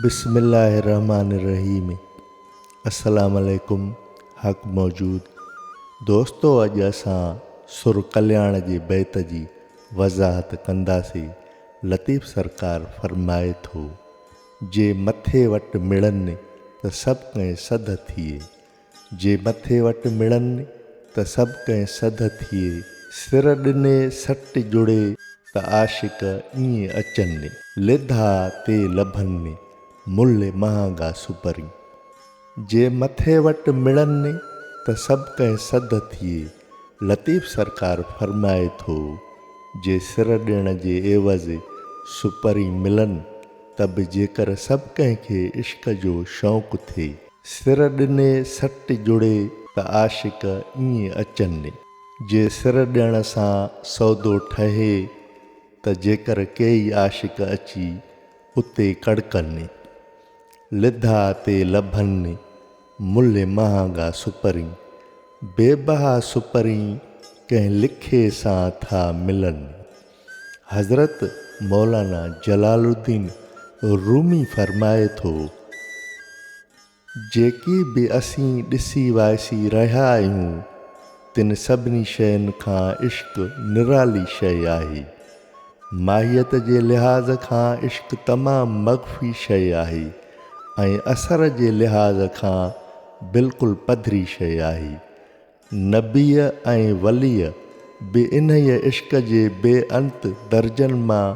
बिस्मिल्लाहिर्रहमानिर्रहीम। अस्सलाम अलैकुम। हक़ मौजूद दोस्तो, अॼु असां सुर कल्याण जे बैत जी वज़ाहत कंदासीं। लतीफ़ सरकार फरमाए थो, जे मथे वटि मिलनि त सभु कंहिं सद थिए, जे मथे वटि मिलनि त सभु कंहिं सद थिए, सिर ॾिने सट जुड़े त आशिक ईअं अचनि, लिधा ते लभनि मुल्ह महांगा सुपरी। जे मथे वटि मिलनि त सभु कंहिं सद थिए, लतीफ़ सरकार फरमाए थो, जे सिर ॾियण जे एवज़ सुपरी मिलनि त बि जेकर सभु कंहिंखे इश्क जो शौक़ु थिए, सिर ॾिने सट जुड़े त आशिक ईअं अचनि, जे सिर ॾियण सां सौदो ठहे त जेकर केई आशिक अची उते कड़कनि, लिधा ते लभनि मुल्ह महांगा सुपरी। बेबहा सुपरी कंहिं लिखे सां था मिलनि। हज़रत मौलाना जलालुद्दीन रूमी फरमाए थो, जेकी बि असीं ॾिसी वाइसी रहिया आहियूं तिन सभिनी शयुनि खां इश्क निराली शइ आहे। माहियत जे लिहाज़ खां इश्क तमामु मग़फ़ी शइ आहे ऐं असर जे लिहाज़ खां बिल्कुलु पधरी शइ आहे। नबीअ ऐं वलीअ बि इन्हीअ इश्क जे बेअंत दर्जनि मां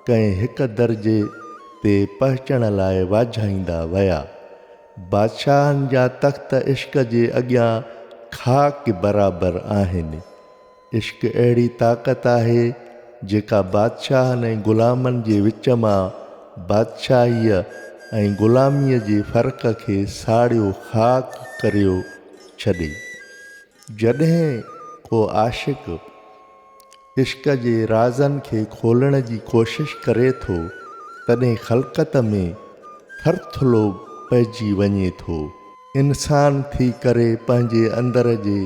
कंहिं हिक दर्जे ते पहुचण लाइ वाझाईंदा विया। बादशाहनि जा तख़्त इश्क जे अॻियां ख़ाक बराबरि आहिनि। इश्क अहिड़ी ताक़त आहे जेका बादशाहनि ऐं ग़ुलामनि जे विच मां बादशाहीअ ऐं ग़ुलामीअ जे फ़र्क़ खे साड़ियो ख़ाक करियो छॾे। जॾहिं को आशिक़ इश्क जे राज़नि खे खोलण जी कोशिश करे थो, तॾहिं ख़ल्क़त में थरथुलो पइजी वञे थो। इंसान थी करे पंहिंजे अंदर जे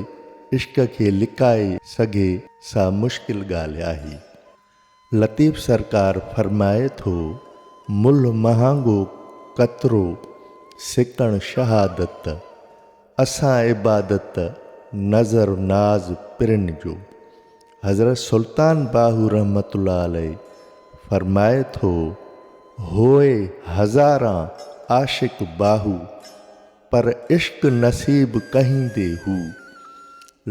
इश्क खे लिकाए सघे सा मुश्किल ॻाल्हि आहे। लतीफ़ सरकार फरमाए थो, मुल्ह महांगो कतरो सिकण शहादत, असां इबादत नज़र नाज़ पिरन जो। हज़रत सुल्तान बाहू रहमतुल्लाह अलैह फरमाए थो, होए हज़ारां आशिक बाहू पर इश्क नसीब कहींदे हू।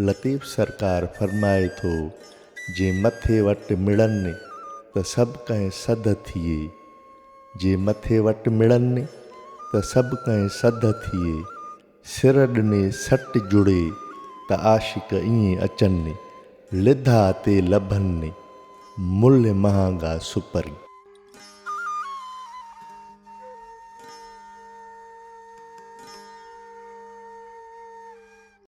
लतीफ़ सरकार फरमाए थो, जे मथे वटि मिलनि त सभु कंहिं सद थिए, जे मथे वटि मिलनि त सभु कंहिं सद थिए, सिर ॾिने सट जुड़े त आशिक ईअं अचनि, लिधा ते लभनि मुल्ह महांगा सुपरी।